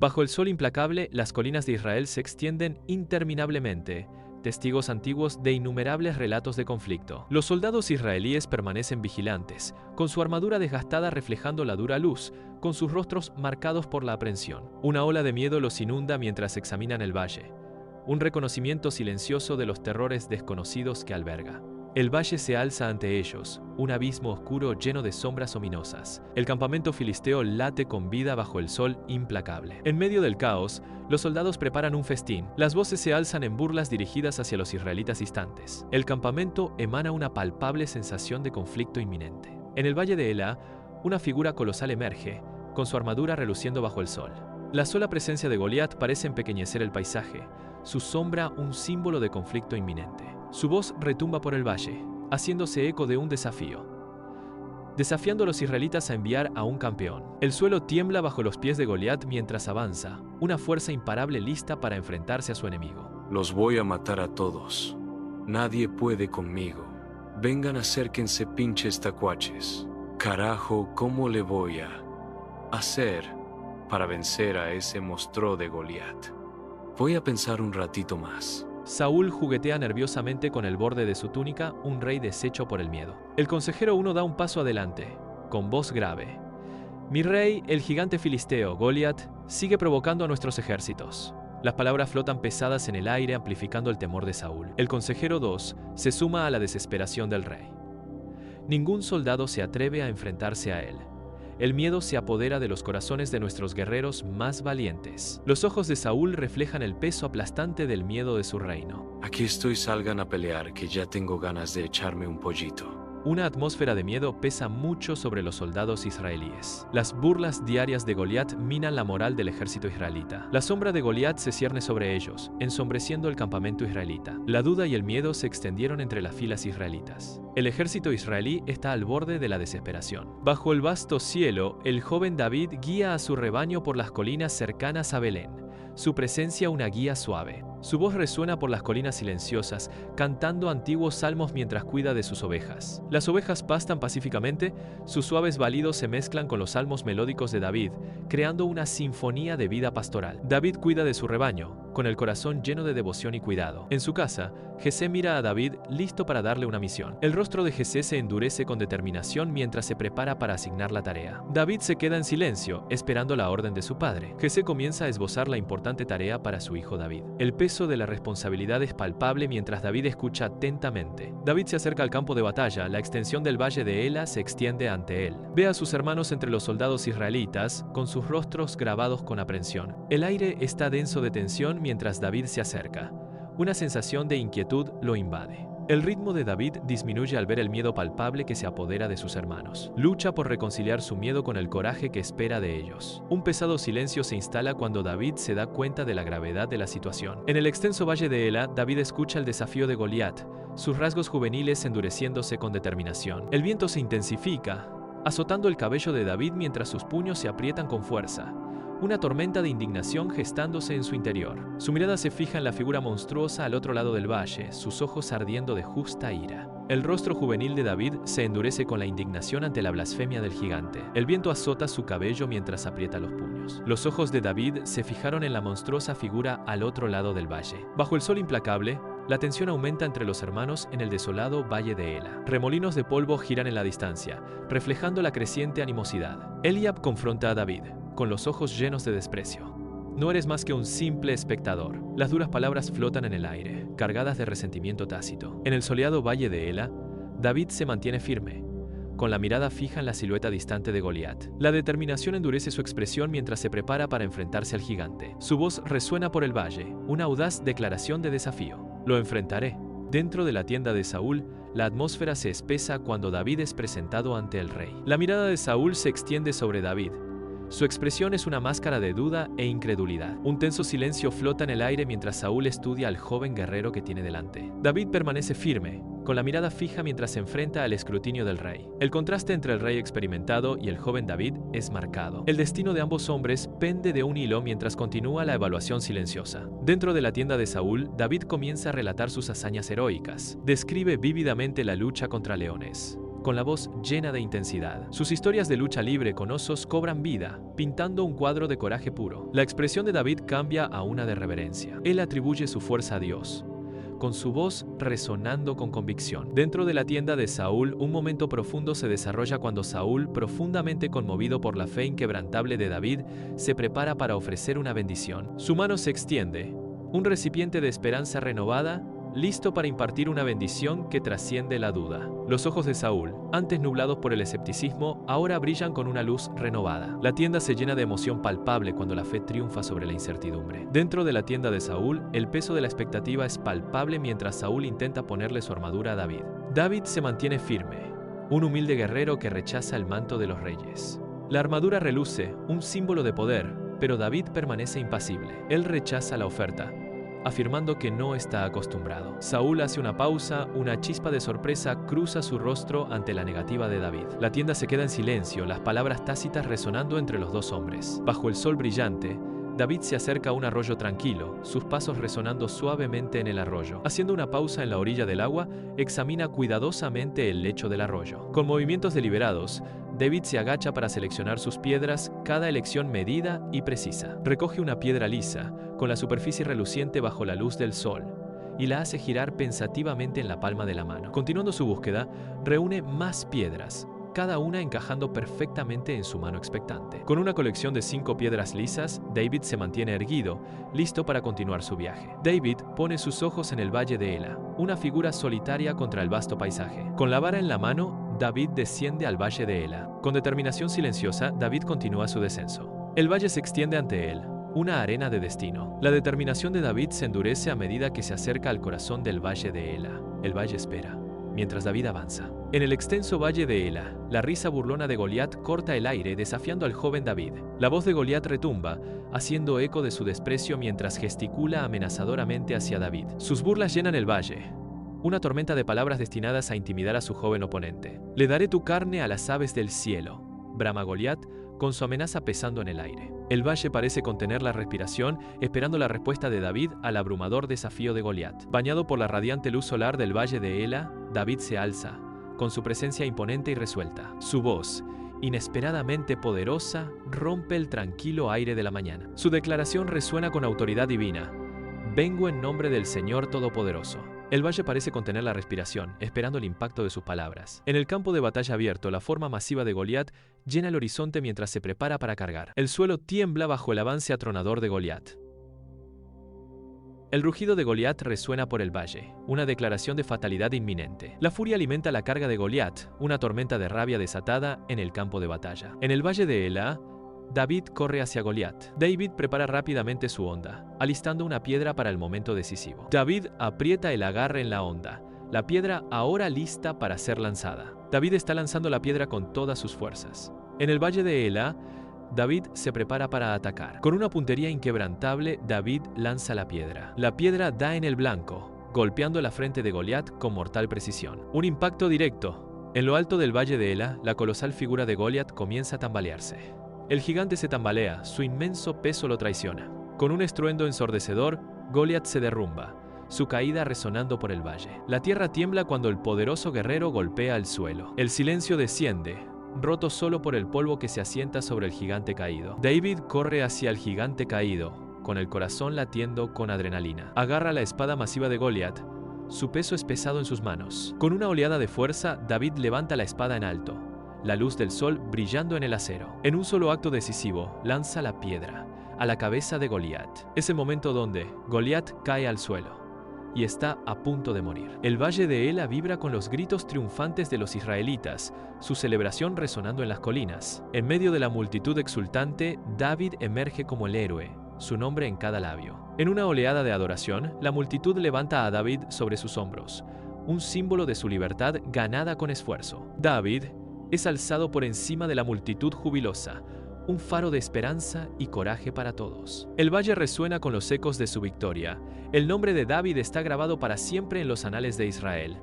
Bajo el sol implacable, las colinas de Israel se extienden interminablemente, testigos antiguos de innumerables relatos de conflicto. Los soldados israelíes permanecen vigilantes, con su armadura desgastada reflejando la dura luz, con sus rostros marcados por la aprensión. Una ola de miedo los inunda mientras examinan el valle, un reconocimiento silencioso de los terrores desconocidos que alberga. El valle se alza ante ellos, un abismo oscuro lleno de sombras ominosas. El campamento filisteo late con vida bajo el sol implacable. En medio del caos, los soldados preparan un festín. Las voces se alzan en burlas dirigidas hacia los israelitas distantes. El campamento emana una palpable sensación de conflicto inminente. En el valle de Ela, una figura colosal emerge, con su armadura reluciendo bajo el sol. La sola presencia de Goliat parece empequeñecer el paisaje, su sombra un símbolo de conflicto inminente. Su voz retumba por el valle, haciéndose eco de un desafío, desafiando a los israelitas a enviar a un campeón. El suelo tiembla bajo los pies de Goliat mientras avanza, una fuerza imparable lista para enfrentarse a su enemigo. Los voy a matar a todos. Nadie puede conmigo. Vengan, acérquense, pinches tacuaches. Carajo, ¿cómo le voy a hacer para vencer a ese monstruo de Goliat? Voy a pensar un ratito más. Saúl juguetea nerviosamente con el borde de su túnica, un rey deshecho por el miedo. El consejero uno da un paso adelante, con voz grave. Mi rey, el gigante filisteo, Goliat, sigue provocando a nuestros ejércitos. Las palabras flotan pesadas en el aire, amplificando el temor de Saúl. El consejero 2 se suma a la desesperación del rey. Ningún soldado se atreve a enfrentarse a él. El miedo se apodera de los corazones de nuestros guerreros más valientes. Los ojos de Saúl reflejan el peso aplastante del miedo de su reino. Aquí estoy, salgan a pelear, que ya tengo ganas de echarme un pollito. Una atmósfera de miedo pesa mucho sobre los soldados israelíes. Las burlas diarias de Goliat minan la moral del ejército israelita. La sombra de Goliat se cierne sobre ellos, ensombreciendo el campamento israelita. La duda y el miedo se extendieron entre las filas israelitas. El ejército israelí está al borde de la desesperación. Bajo el vasto cielo, el joven David guía a su rebaño por las colinas cercanas a Belén. Su presencia una guía suave. Su voz resuena por las colinas silenciosas, cantando antiguos salmos mientras cuida de sus ovejas. Las ovejas pastan pacíficamente, sus suaves balidos se mezclan con los salmos melódicos de David, creando una sinfonía de vida pastoral. David cuida de su rebaño, con el corazón lleno de devoción y cuidado. En su casa, Jesé mira a David listo para darle una misión. El rostro de Jesé se endurece con determinación mientras se prepara para asignar la tarea. David se queda en silencio, esperando la orden de su padre. Jesé comienza a esbozar la importante tarea para su hijo David. El peso de la responsabilidad es palpable mientras David escucha atentamente. David se acerca al campo de batalla, la extensión del valle de Ela se extiende ante él. Ve a sus hermanos entre los soldados israelitas, con sus rostros grabados con aprensión. El aire está denso de tensión mientras David se acerca. Una sensación de inquietud lo invade. El ritmo de David disminuye al ver el miedo palpable que se apodera de sus hermanos. Lucha por reconciliar su miedo con el coraje que espera de ellos. Un pesado silencio se instala cuando David se da cuenta de la gravedad de la situación. En el extenso valle de Ela, David escucha el desafío de Goliat, sus rasgos juveniles endureciéndose con determinación. El viento se intensifica, azotando el cabello de David mientras sus puños se aprietan con fuerza. Una tormenta de indignación gestándose en su interior. Su mirada se fija en la figura monstruosa al otro lado del valle, sus ojos ardiendo de justa ira. El rostro juvenil de David se endurece con la indignación ante la blasfemia del gigante. El viento azota su cabello mientras aprieta los puños. Los ojos de David se fijaron en la monstruosa figura al otro lado del valle. Bajo el sol implacable, la tensión aumenta entre los hermanos en el desolado valle de Ela. Remolinos de polvo giran en la distancia, reflejando la creciente animosidad. Eliab confronta a David, con los ojos llenos de desprecio. No eres más que un simple espectador. Las duras palabras flotan en el aire, cargadas de resentimiento tácito. En el soleado valle de Ela, David se mantiene firme, con la mirada fija en la silueta distante de Goliat. La determinación endurece su expresión mientras se prepara para enfrentarse al gigante. Su voz resuena por el valle, una audaz declaración de desafío. Lo enfrentaré. Dentro de la tienda de Saúl, la atmósfera se espesa cuando David es presentado ante el rey. La mirada de Saúl se extiende sobre David. Su expresión es una máscara de duda e incredulidad. Un tenso silencio flota en el aire mientras Saúl estudia al joven guerrero que tiene delante. David permanece firme, con la mirada fija mientras se enfrenta al escrutinio del rey. El contraste entre el rey experimentado y el joven David es marcado. El destino de ambos hombres pende de un hilo mientras continúa la evaluación silenciosa. Dentro de la tienda de Saúl, David comienza a relatar sus hazañas heroicas. Describe vívidamente la lucha contra leones, con la voz llena de intensidad. Sus historias de lucha libre con osos cobran vida, pintando un cuadro de coraje puro. La expresión de David cambia a una de reverencia. Él atribuye su fuerza a Dios, con su voz resonando con convicción. Dentro de la tienda de Saúl, un momento profundo se desarrolla cuando Saúl, profundamente conmovido por la fe inquebrantable de David, se prepara para ofrecer una bendición. Su mano se extiende, un recipiente de esperanza renovada, listo para impartir una bendición que trasciende la duda. Los ojos de Saúl, antes nublados por el escepticismo, ahora brillan con una luz renovada. La tienda se llena de emoción palpable cuando la fe triunfa sobre la incertidumbre. Dentro de la tienda de Saúl, el peso de la expectativa es palpable mientras Saúl intenta ponerle su armadura a David. David se mantiene firme, un humilde guerrero que rechaza el manto de los reyes. La armadura reluce, un símbolo de poder, pero David permanece impasible. Él rechaza la oferta, afirmando que no está acostumbrado. Saúl hace una pausa, una chispa de sorpresa cruza su rostro ante la negativa de David. La tienda se queda en silencio, las palabras tácitas resonando entre los dos hombres. Bajo el sol brillante, David se acerca a un arroyo tranquilo, sus pasos resonando suavemente en el arroyo. Haciendo una pausa en la orilla del agua, examina cuidadosamente el lecho del arroyo. Con movimientos deliberados, David se agacha para seleccionar sus piedras, cada elección medida y precisa. Recoge una piedra lisa, con la superficie reluciente bajo la luz del sol, y la hace girar pensativamente en la palma de la mano. Continuando su búsqueda, reúne más piedras, cada una encajando perfectamente en su mano expectante. Con una colección de 5 piedras lisas, David se mantiene erguido, listo para continuar su viaje. David pone sus ojos en el valle de Ela, una figura solitaria contra el vasto paisaje. Con la vara en la mano, David desciende al valle de Ela. Con determinación silenciosa, David continúa su descenso. El valle se extiende ante él, una arena de destino. La determinación de David se endurece a medida que se acerca al corazón del valle de Ela. El valle espera, mientras David avanza. En el extenso valle de Ela, la risa burlona de Goliat corta el aire desafiando al joven David. La voz de Goliat retumba, haciendo eco de su desprecio mientras gesticula amenazadoramente hacia David. Sus burlas llenan el valle, una tormenta de palabras destinadas a intimidar a su joven oponente. Le daré tu carne a las aves del cielo, brama Goliat, con su amenaza pesando en el aire. El valle parece contener la respiración, esperando la respuesta de David al abrumador desafío de Goliat. Bañado por la radiante luz solar del valle de Ela, David se alza, con su presencia imponente y resuelta. Su voz, inesperadamente poderosa, rompe el tranquilo aire de la mañana. Su declaración resuena con autoridad divina. Vengo en nombre del Señor Todopoderoso. El valle parece contener la respiración, esperando el impacto de sus palabras. En el campo de batalla abierto, la forma masiva de Goliat llena el horizonte mientras se prepara para cargar. El suelo tiembla bajo el avance atronador de Goliat. El rugido de Goliat resuena por el valle, una declaración de fatalidad inminente. La furia alimenta la carga de Goliat, una tormenta de rabia desatada en el campo de batalla. En el valle de Ela, David corre hacia Goliat. David prepara rápidamente su honda, alistando una piedra para el momento decisivo. David aprieta el agarre en la honda, la piedra ahora lista para ser lanzada. David está lanzando la piedra con todas sus fuerzas. En el valle de Ela, David se prepara para atacar. Con una puntería inquebrantable, David lanza la piedra. La piedra da en el blanco, golpeando la frente de Goliat con mortal precisión. Un impacto directo. En lo alto del valle de Ela, la colosal figura de Goliat comienza a tambalearse. El gigante se tambalea, su inmenso peso lo traiciona. Con un estruendo ensordecedor, Goliat se derrumba, su caída resonando por el valle. La tierra tiembla cuando el poderoso guerrero golpea el suelo. El silencio desciende, roto solo por el polvo que se asienta sobre el gigante caído. David corre hacia el gigante caído, con el corazón latiendo con adrenalina. Agarra la espada masiva de Goliat. Su peso es pesado en sus manos. Con una oleada de fuerza, David levanta la espada en alto, la luz del sol brillando en el acero. En un solo acto decisivo, lanza la piedra a la cabeza de Goliat. Es el momento donde Goliat cae al suelo y está a punto de morir. El valle de Ela vibra con los gritos triunfantes de los israelitas, su celebración resonando en las colinas. En medio de la multitud exultante, David emerge como el héroe, su nombre en cada labio. En una oleada de adoración, la multitud levanta a David sobre sus hombros, un símbolo de su libertad ganada con esfuerzo. David es alzado por encima de la multitud jubilosa, un faro de esperanza y coraje para todos. El valle resuena con los ecos de su victoria. El nombre de David está grabado para siempre en los anales de Israel.